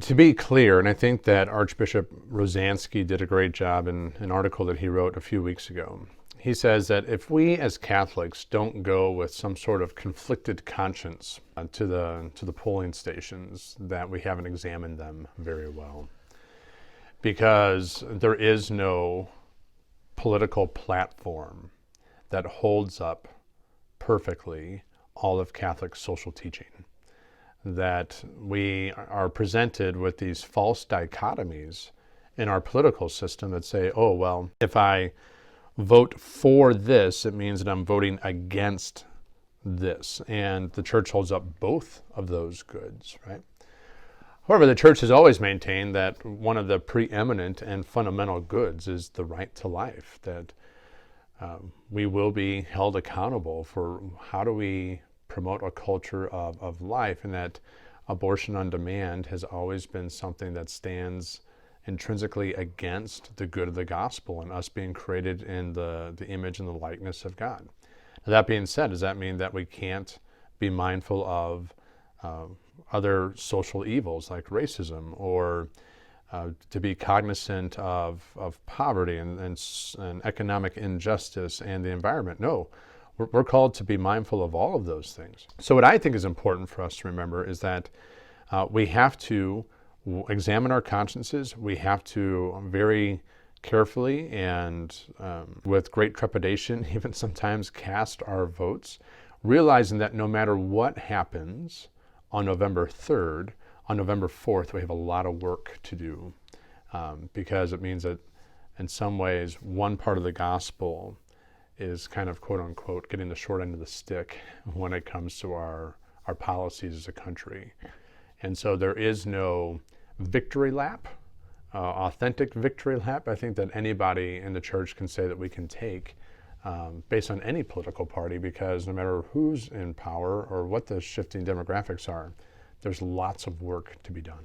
To be clear, and I think that Archbishop Rosansky did a great job in an article that he wrote a few weeks ago. He says that if we as Catholics don't go with some sort of conflicted conscience to the polling stations, that we haven't examined them very well. Because there is no political platform that holds up perfectly all of Catholic social teaching. That we are presented with these false dichotomies in our political system that say, oh, well, if I vote for this, it means that I'm voting against this. And the church holds up both of those goods, right? However, the church has always maintained that one of the preeminent and fundamental goods is the right to life, that we will be held accountable for how do we promote a culture of life, and that abortion on demand has always been something that stands intrinsically against the good of the gospel and us being created in the image and the likeness of God. Now, that being said, does that mean that we can't be mindful of other social evils like racism, or to be cognizant of poverty and economic injustice and the environment? No. We're called to be mindful of all of those things. So what I think is important for us to remember is that we have to examine our consciences. We have to very carefully and with great trepidation, even sometimes, cast our votes, realizing that no matter what happens on November 3rd, on November 4th, we have a lot of work to do, because it means that in some ways one part of the gospel is kind of, quote unquote, getting the short end of the stick when it comes to our policies as a country. And so there is no victory lap, authentic victory lap, I think, that anybody in the church can say that we can take based on any political party, because no matter who's in power or what the shifting demographics are, there's lots of work to be done.